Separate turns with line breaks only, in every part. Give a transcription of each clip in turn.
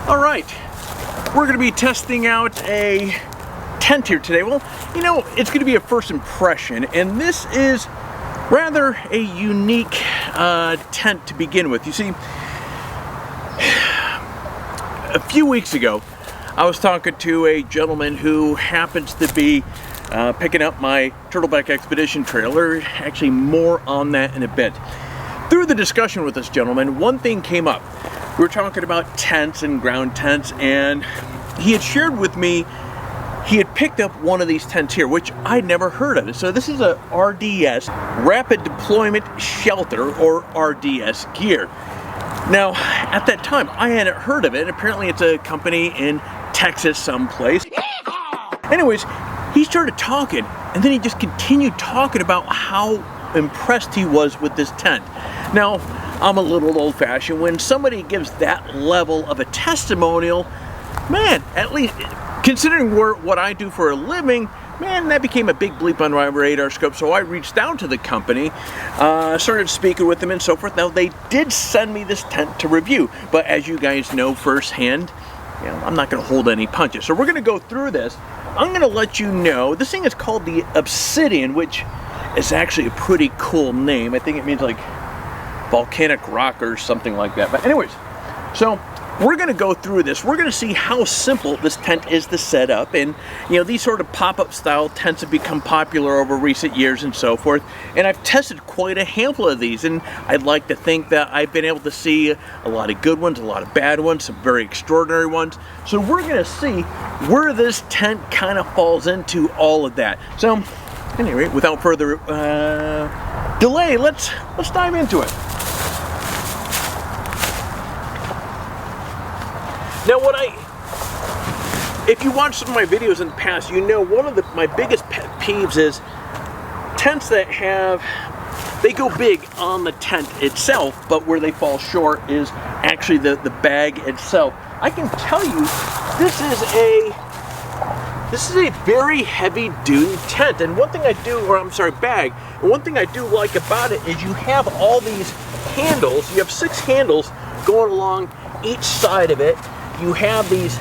All right, we're going to be testing out a tent here today. Well, you know, it's going to be a first impression, and this is rather a unique tent to begin with. You see, a few weeks ago, I was talking to a gentleman who happens to be picking up my Turtleback Expedition trailer. Actually, more on that in a bit. Through the discussion with this gentleman, one thing came up. We were talking about tents and ground tents, and he had shared with me he had picked up one of these tents here, which I'd never heard of. So this is a RDS, Rapid Deployment Shelter, or RDS Gear. Now, at that time, I hadn't heard of it. Apparently it's a company in Texas someplace. Anyways, he started talking, and then he just continued talking about how impressed he was with this tent. Now, I'm a little old-fashioned. When somebody gives that level of a testimonial, man, at least considering what I do for a living, man, that became a big bleep on my radar scope. So I reached out to the company, started speaking with them and so forth. Now, they did send me this tent to review, but as you guys know firsthand, you know, I'm not going to hold any punches. So we're going to go through this. I'm going to let you know, this thing is called the Obsidian, which is actually a pretty cool name. I think it means like volcanic rock or something like that. But anyways, so we're going to go through this. We're going to see how simple this tent is to set up. And, you know, these sort of pop-up style tents have become popular over recent years and so forth. And I've tested quite a handful of these. And I'd like to think that I've been able to see a lot of good ones, a lot of bad ones, some very extraordinary ones. So we're going to see where this tent kind of falls into all of that. So, anyway, without further delay, let's dive into it. Now, if you watch some of my videos in the past, you know one of my biggest pet peeves is tents that they go big on the tent itself, but where they fall short is actually the bag itself. I can tell you, this is a very heavy duty tent, and one thing bag, and one thing I do like about it is you have all these handles. You have 6 handles going along each side of it. You have these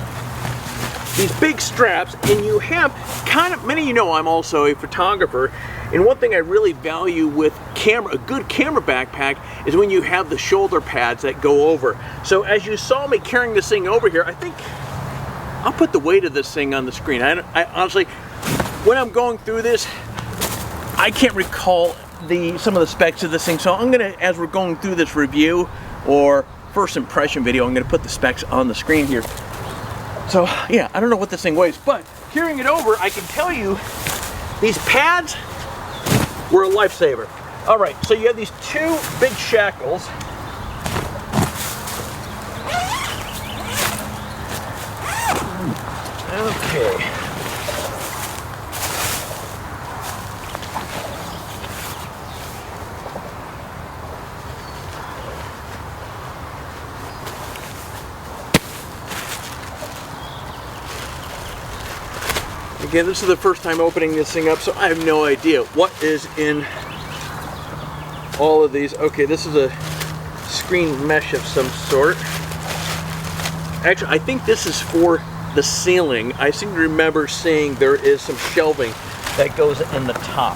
big straps, and you have many of you know I'm also a photographer, and one thing I really value with a good camera backpack is when you have the shoulder pads that go over. So as you saw me carrying this thing over here, I think I'll put the weight of this thing on the screen. I honestly, when I'm going through this, I can't recall some of the specs of this thing, so I'm gonna, as we're going through this review or first impression video, I'm going to put the specs on the screen here. So yeah, I don't know what this thing weighs, but carrying it over, I can tell you these pads were a lifesaver. All right, so you have these 2 big shackles. Okay. Again, this is the first time opening this thing up, so I have no idea what is in all of these. Okay, this is a screen mesh of some sort. Actually, I think this is for the ceiling. I seem to remember seeing there is some shelving that goes in the top.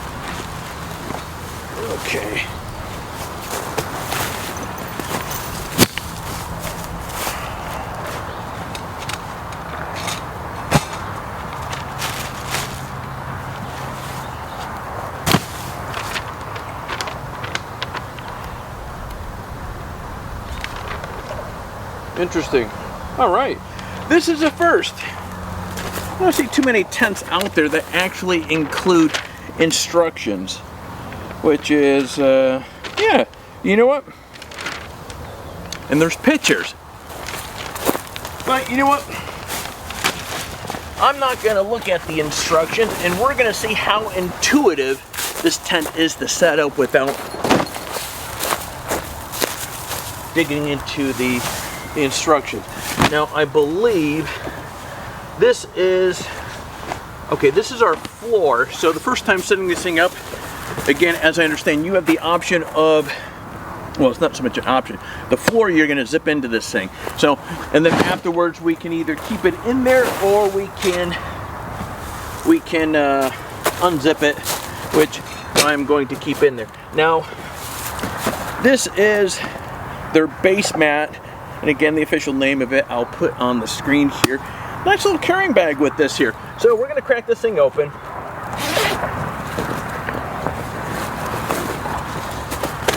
Okay. Interesting. All right, this is a first. I don't see too many tents out there that actually include instructions, which is, yeah, you know what? And there's pictures. But you know what? I'm not gonna look at the instructions, and we're gonna see how intuitive this tent is to set up without digging into the instructions. Now, I believe this is, okay, this is our floor. So the first time setting this thing up, again, as I understand, you have the option of well, it's not so much an option. The floor, you're going to zip into this thing. So, and then afterwards we can either keep it in there or we can unzip it, which I'm going to keep in there. Now, this is their base mat, and again, the official name of it I'll put on the screen here. Nice little carrying bag with this here. So we're going to crack this thing open.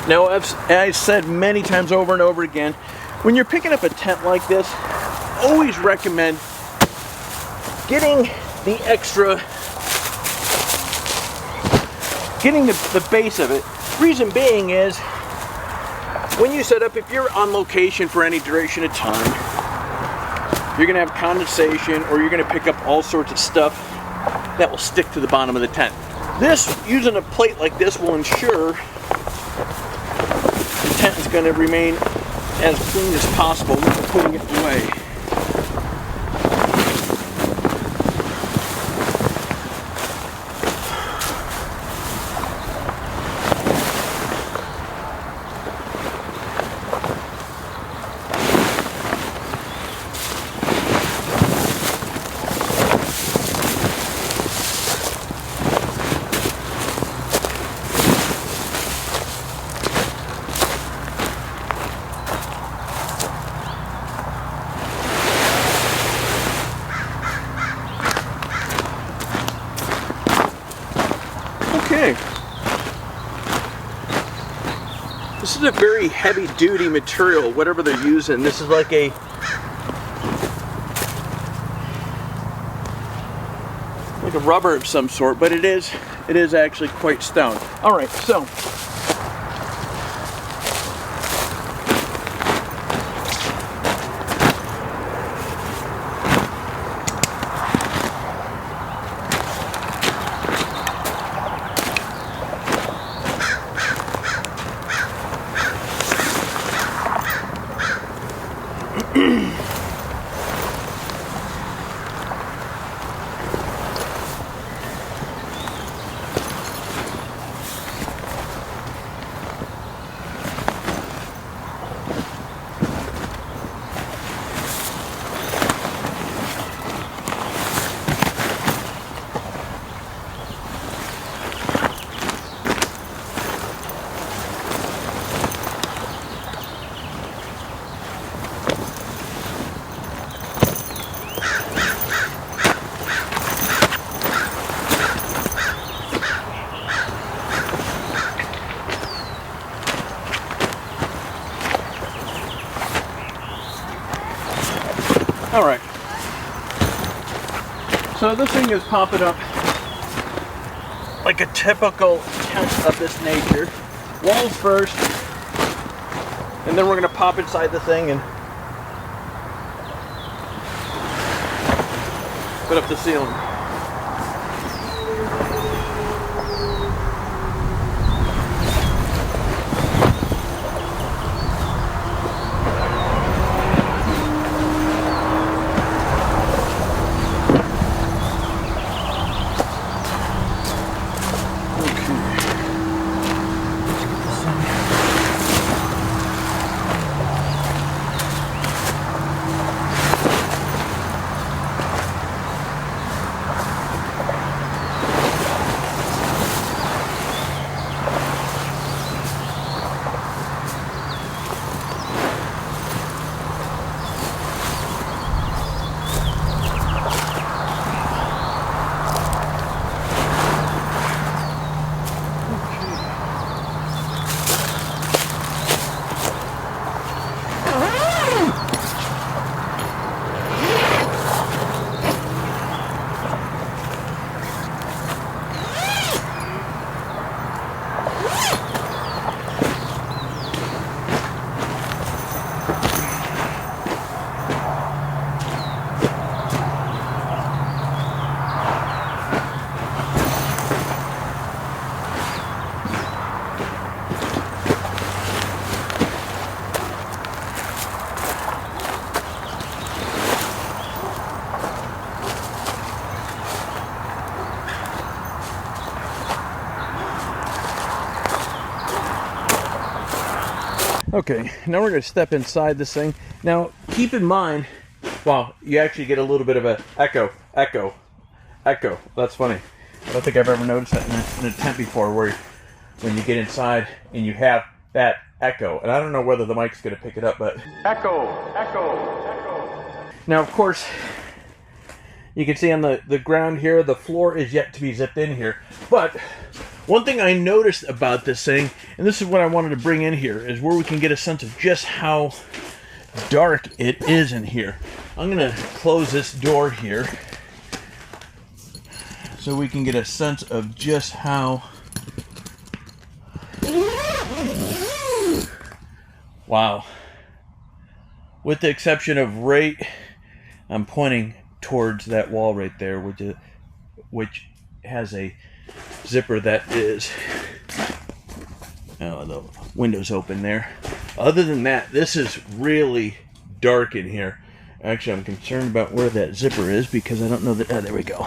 Now, as I said many times over and over again, when you're picking up a tent like this, always recommend getting the base of it. Reason being is, when you set up, if you're on location for any duration of time, you're going to have condensation, or you're going to pick up all sorts of stuff that will stick to the bottom of the tent. This, using a plate like this, will ensure the tent is going to remain as clean as possible when putting it away. Okay. This is a very heavy duty material, whatever they're using. This is like a rubber of some sort, but it is actually quite stout. All right, so all right. So this thing is popping up like a typical tent of this nature. Walls first, and then we're going to pop inside the thing and put up the ceiling. Okay, now we're going to step inside this thing. Now, keep in mind, wow, you actually get a little bit of a echo. That's funny. I don't think I've ever noticed that in a tent before, where when you get inside and you have that echo. And I don't know whether the mic's going to pick it up, but echo. Now, of course, you can see on the ground here, the floor is yet to be zipped in here. But one thing I noticed about this thing, and this is what I wanted to bring in here, is where we can get a sense of just how dark it is in here. I'm going to close this door here so we can get a sense of just how... Wow. With the exception of I'm pointing towards that wall right there, which has a zipper that is... Oh, the window's open there. Other than that, this is really dark in here. Actually, I'm concerned about where that zipper is because I don't know that... Oh, there we go.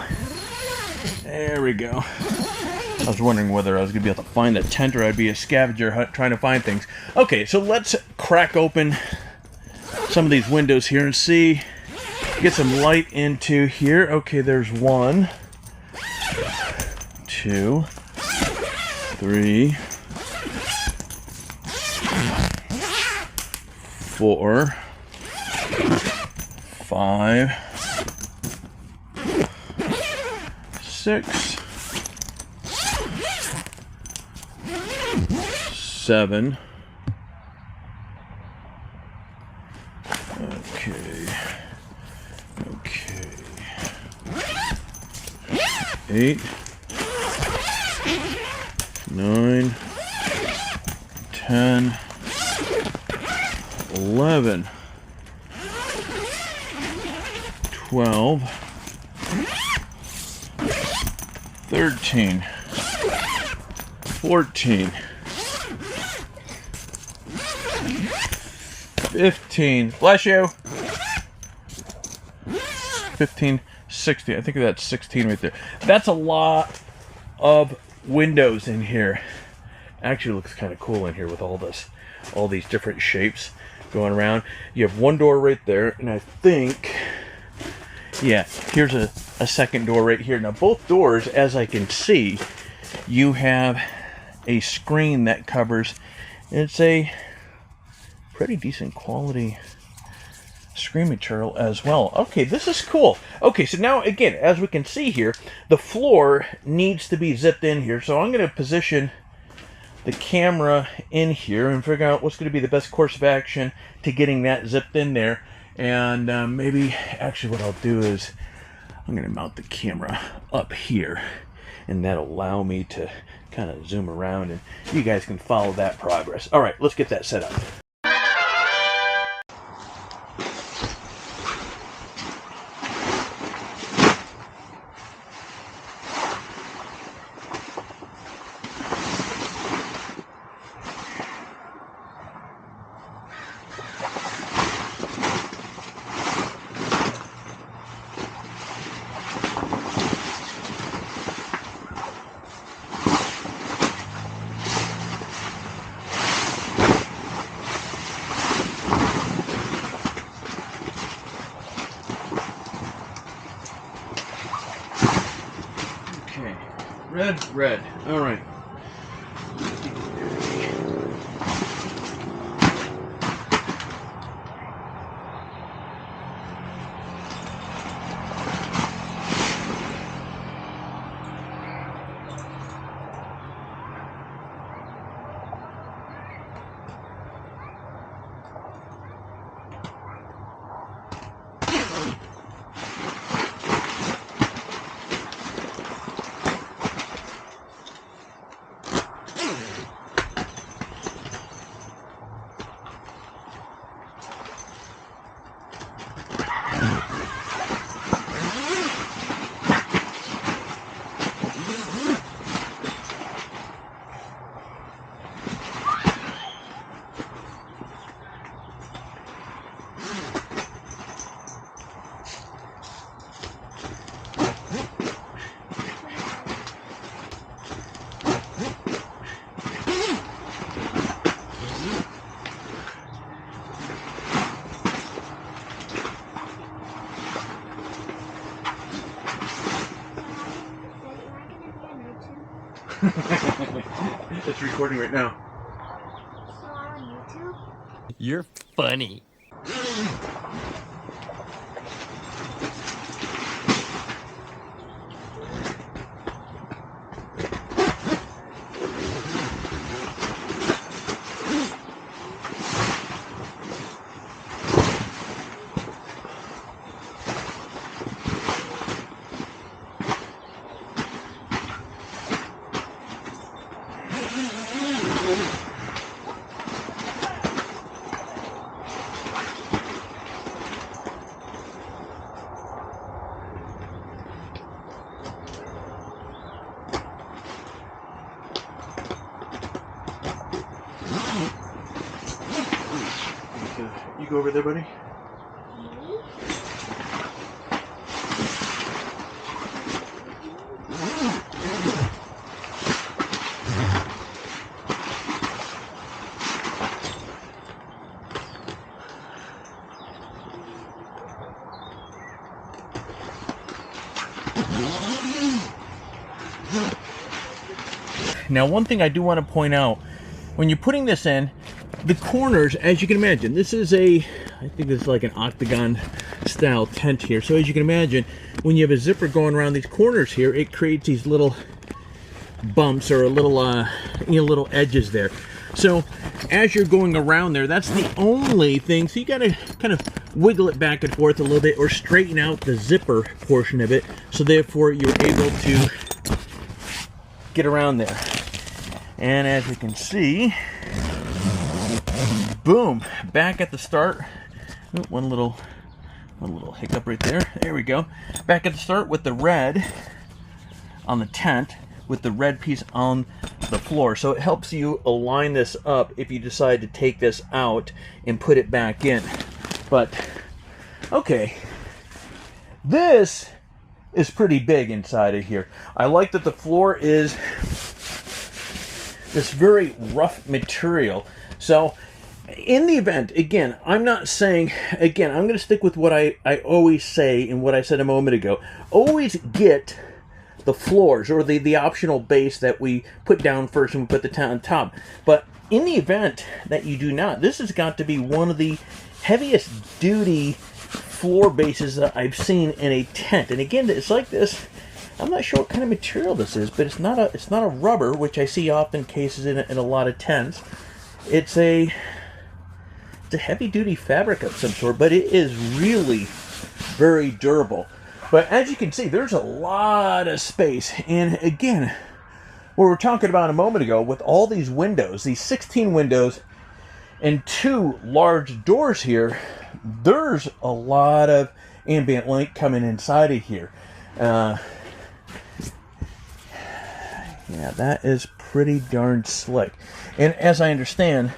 There we go. I was wondering whether I was going to be able to find a tent or I'd be a scavenger hunt trying to find things. Okay, so let's crack open some of these windows here and see... Get some light into here. Okay, there's 1, 2, 3, 4, 5, 6, 7. Okay. 8, 9, 10, 11, 12, 13, 14, 15, bless you, 15, 16. I think that's 16 right there. That's a lot of windows in here. Actually looks kind of cool in here with all these different shapes going around. You have one door right there, and I think, yeah, here's a second door right here. Now both doors, as I can see, you have a screen that covers. It's a pretty decent quality screen material as well. Okay, this is cool. Okay, so now again, as we can see here, the floor needs to be zipped in here. So I'm going to position the camera in here and figure out what's going to be the best course of action to getting that zipped in there. And maybe, actually what I'll do is I'm going to mount the camera up here, and that'll allow me to kind of zoom around and you guys can follow that progress. All right, let's get that set up. Red. All right. It's recording right now.
So on YouTube?
You're funny.
You go over there, buddy. Now, one thing I do want to point out, when you're putting this in, the corners, as you can imagine, this is I think this is like an octagon style tent here. So as you can imagine, when you have a zipper going around these corners here, it creates these little bumps or a little, little edges there. So as you're going around there, that's the only thing. So you got to kind of wiggle it back and forth a little bit or straighten out the zipper portion of it. So therefore you're able to get around there. And as you can see, boom, back at the start. Oh, one little hiccup right there. There we go. Back at the start with the red on the tent, with the red piece on the floor. So it helps you align this up if you decide to take this out and put it back in. But, okay. This is pretty big inside of here. I like that the floor is this very rough material. So in the event, again, I'm not saying, again, I'm going to stick with what I always say and what I said a moment ago. Always get the floors or the optional base that we put down first and we put the tent on top. But in the event that you do not, this has got to be one of the heaviest duty floor bases that I've seen in a tent. And again, it's like this. I'm not sure what kind of material this is, but it's not a rubber, which I see often cases in a lot of tents. It's a heavy-duty fabric of some sort, but it is really very durable. But as you can see, there's a lot of space. And again, what we were talking about a moment ago, with all these windows, these 16 windows and 2 large doors here, there's a lot of ambient light coming inside of here. Yeah, that is pretty darn slick. And as I understand,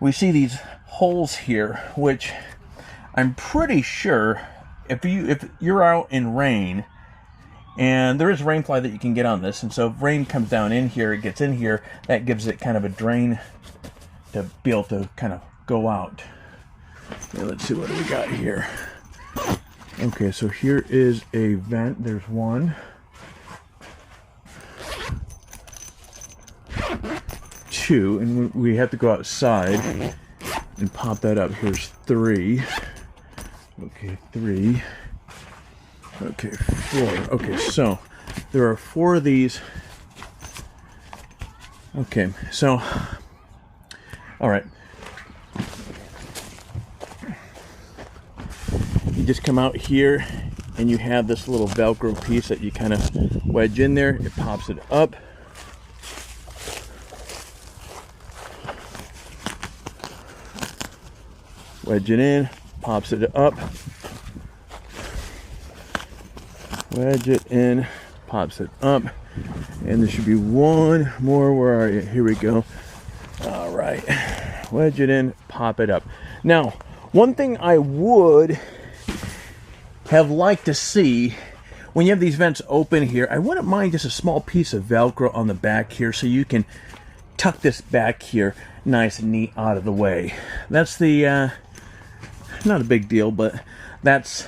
we see these holes here, which I'm pretty sure if you're out in rain, and there is rainfly that you can get on this, and so if rain comes down in here, it gets in here, that gives it kind of a drain to be able to kind of go out. Okay, let's see what we got here. Okay, so here is a vent. There's one. 2, and we have to go outside and pop that up. Here's 3. Okay, 3. Okay, 4. Okay, so there are 4 of these. Okay, so all right. You just come out here and you have this little Velcro piece that you kind of wedge in there. It pops it up. Wedge it in, pops it up. Wedge it in, pops it up. And there should be one more. Where are you? Here we go. All right. Wedge it in, pop it up. Now, one thing I would have liked to see when you have these vents open here, I wouldn't mind just a small piece of Velcro on the back here so you can tuck this back here nice and neat out of the way. That's the not a big deal, but that's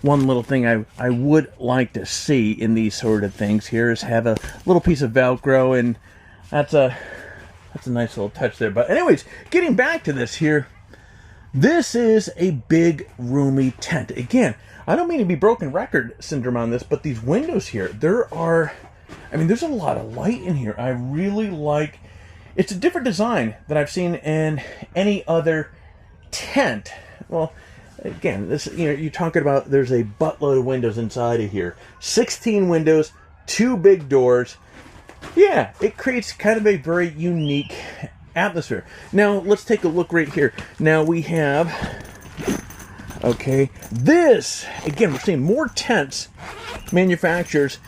one little thing I would like to see in these sort of things here is have a little piece of Velcro, and that's a nice little touch there. But anyways, getting back to this here, this is a big, roomy tent. Again, I don't mean to be broken record syndrome on this, but these windows here, there's a lot of light in here. I really like, it's a different design than I've seen in any other tent. Well, again, this, you're talking about, there's a buttload of windows inside of here. 16 windows, 2 big doors. Yeah, it creates kind of a very unique atmosphere. Now, let's take a look right here. Now we have, okay, this, again, we're seeing more tents, manufacturers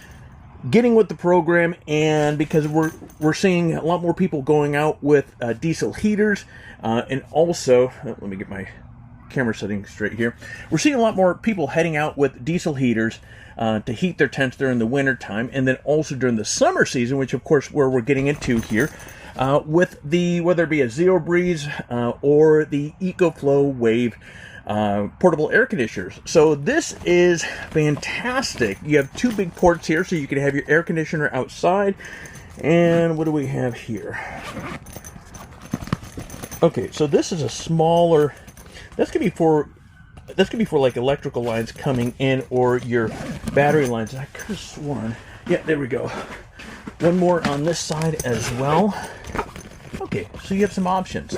getting with the program, and because we're seeing a lot more people going out with diesel heaters, and also, let me get my camera setting straight here. We're seeing a lot more people heading out with diesel heaters to heat their tents during the winter time, and then also during the summer season, which of course where we're getting into here, with the, whether it be a Zero Breeze or the EcoFlow Wave portable air conditioners. So this is fantastic. You have 2 big ports here, so you can have your air conditioner outside. And what do we have here? Okay, so this is a smaller, that's gonna be for like electrical lines coming in, or your battery lines. I could have sworn, yeah, there we go. One more on this side as well. Okay, so you have some options.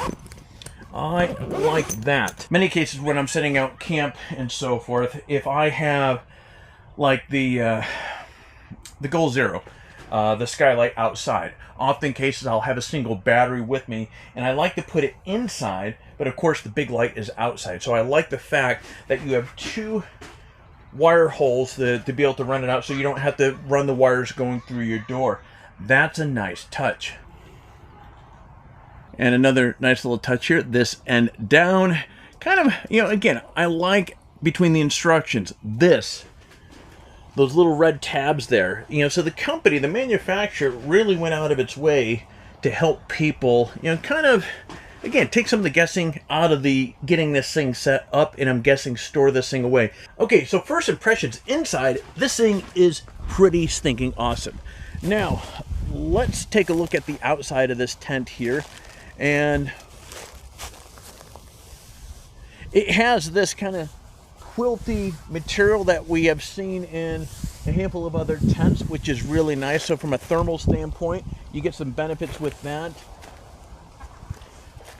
I like that. Many cases when I'm setting out camp and so forth, if I have like the Goal Zero, the skylight outside, often cases I'll have a single battery with me, and I like to put it inside, but of course the big light is outside. So I like the fact that you have 2 wire holes to be able to run it out, so you don't have to run the wires going through your door. That's a nice touch. And another nice little touch here, this end down, kind of, again, I like between the instructions, those little red tabs there, so the company, the manufacturer really went out of its way to help people, kind of, again, take some of the guessing out of the getting this thing set up, and I'm guessing store this thing away. Okay, so first impressions inside, this thing is pretty stinking awesome. Now, let's take a look at the outside of this tent here. And it has this kind of quilty material that we have seen in a handful of other tents, which is really nice. So from a thermal standpoint, you get some benefits with that.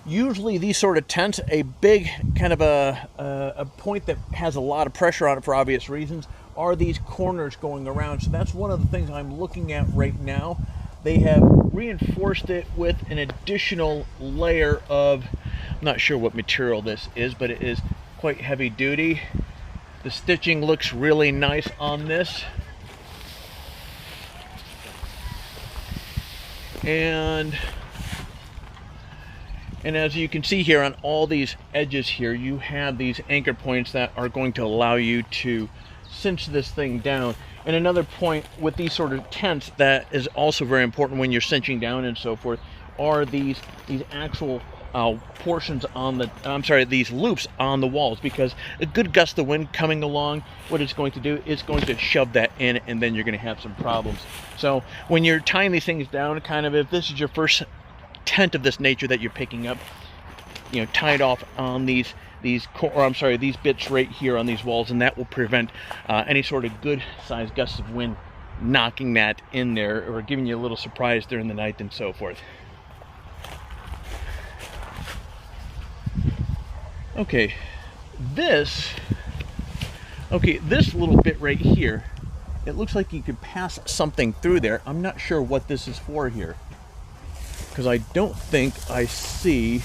Usually these sort of tents, a big kind of a point that has a lot of pressure on it for obvious reasons are these corners going around. So that's one of the things I'm looking at right now. They have reinforced it with an additional layer of, I'm not sure what material this is, but it is quite heavy duty. The stitching looks really nice on this. And as you can see here on all these edges here, you have these anchor points that are going to allow you to cinch this thing down. And another point with these sort of tents that is also very important when you're cinching down and so forth are these actual portions on the, these loops on the walls, because a good gust of wind coming along, what it's going to do is going to shove that in, and then you're going to have some problems. So when you're tying these things down, kind of, if this is your first tent of this nature that you're picking up, tie it off on these bits right here on these walls, and that will prevent any sort of good sized gusts of wind knocking that in there or giving you a little surprise during the night and so forth. Okay, this little bit right here, it looks like you could pass something through there. I'm not sure what this is for here, because I don't think I see.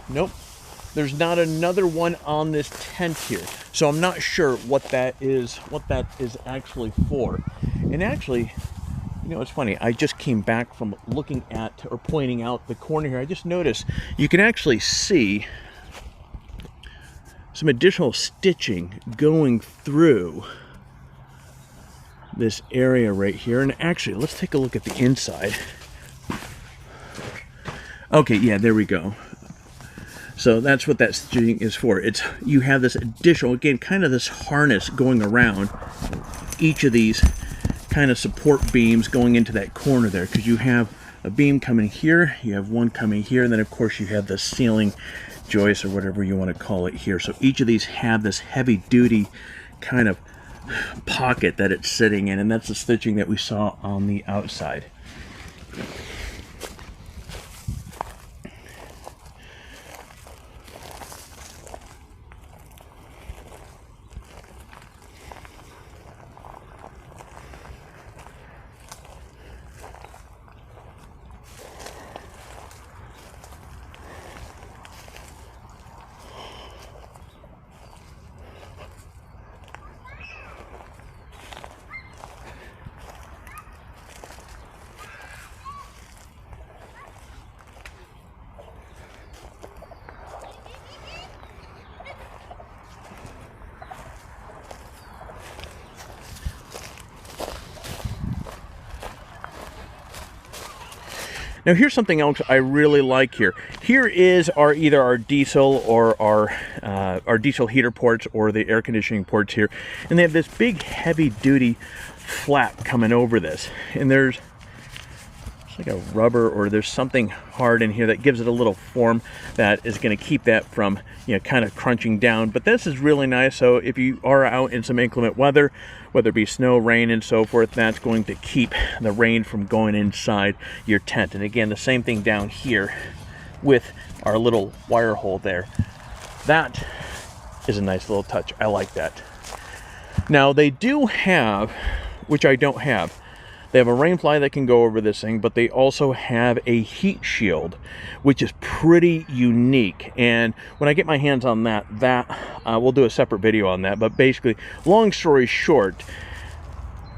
Nope, there's not another one on this tent here, so I'm not sure what that is actually for. And actually, it's funny, I just came back from looking at or pointing out the corner here. I just noticed you can actually see some additional stitching going through this area right here. And actually, let's take a look at the inside. Okay, yeah, there we go. So that's what that stitching is for. It's, you have this additional, again, kind of this harness going around each of these kind of support beams going into that corner there, because you have a beam coming here, you have one coming here, and then of course you have the ceiling joist or whatever you want to call it here. So each of these have this heavy duty kind of pocket that it's sitting in, and that's the stitching that we saw on the outside. Now here's something else I really like here. Here is either our diesel or our diesel heater ports or the air conditioning ports here. And they have this big heavy duty flap coming over this. And there's like a rubber, or there's something hard in here that gives it a little form that is going to keep that from, you know, kind of crunching down. But this is really nice. So if you are out in some inclement weather, whether it be snow, rain, and so forth, that's going to keep the rain from going inside your tent. And again, the same thing down here with our little wire hole there. That is a nice little touch. I like that. Now they do have, which I don't have, they have a rain fly that can go over this thing, but they also have a heat shield, which is pretty unique. And when I get my hands on that, we'll do a separate video on that. But basically, long story short,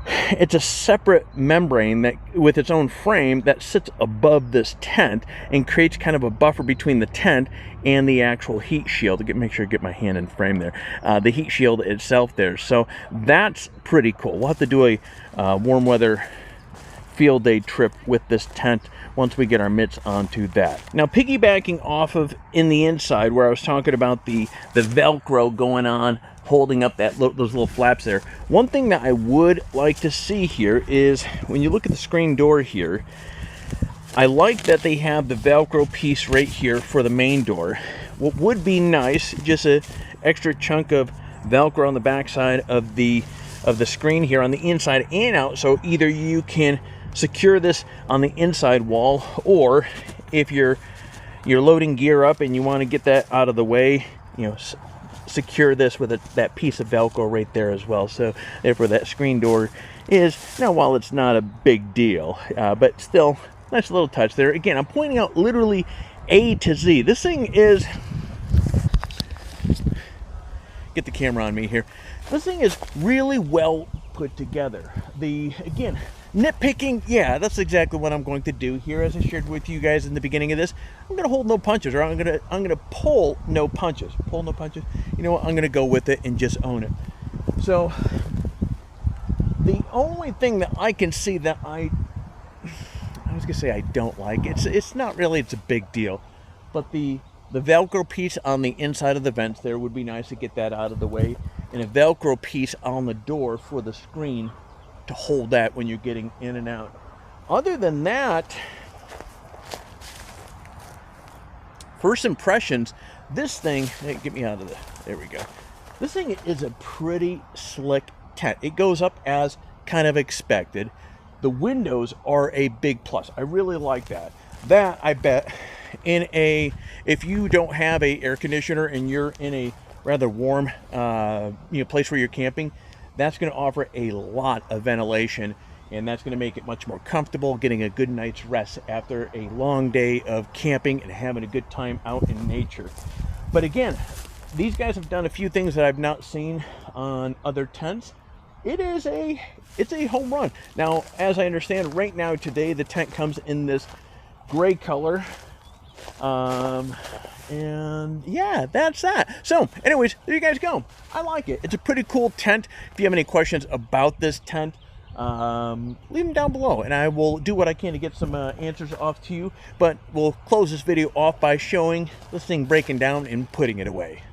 it's a separate membrane that, with its own frame, that sits above this tent and creates kind of a buffer between the tent and the actual heat shield. Make sure I get my hand in frame there. The heat shield itself there. So that's pretty cool. We'll have to do a warm weather field day trip with this tent once we get our mitts onto that. Now, piggybacking off of in the inside where I was talking about the Velcro going on, holding up those little flaps there. One thing that I would like to see here is when you look at the screen door here, I like that they have the Velcro piece right here for the main door. What would be nice, just an extra chunk of Velcro on the backside of the screen here on the inside and out, so either you can secure this on the inside wall, or if you're loading gear up and you want to get that out of the way, you know, secure this with that piece of Velcro right there as well. So therefore that screen door is, now while it's not a big deal, but still nice little touch there. Again, I'm pointing out literally A to Z. This thing is, get the camera on me here, this thing is really well put together. Again, nitpicking, yeah, that's exactly what I'm going to do here. As I shared with you guys in the beginning of this, I'm going to hold no punches, or I'm going to pull no punches. Pull no punches. You know what? I'm going to go with it and just own it. So the only thing that I can see that I was going to say I don't like, it's not really, it's a big deal, but the Velcro piece on the inside of the vents there would be nice to get that out of the way, and a Velcro piece on the door for the screen to hold that when you're getting in and out. Other than that, first impressions, this thing, hey, get me out of there we go. This thing is a pretty slick tent. It goes up as kind of expected. The windows are a big plus. I really like that. That, I bet, if you don't have a air conditioner and you're in a rather warm place where you're camping, that's going to offer a lot of ventilation, and that's going to make it much more comfortable, getting a good night's rest after a long day of camping and having a good time out in nature. But again, these guys have done a few things that I've not seen on other tents. It's a home run. Now, as I understand, right now today the tent comes in this gray color. And yeah, that's that. So anyways, there you guys go. I like it. It's a pretty cool tent. If you have any questions about this tent, leave them down below, and I will do what I can to get some answers off to you. But we'll close this video off by showing this thing breaking down and putting it away.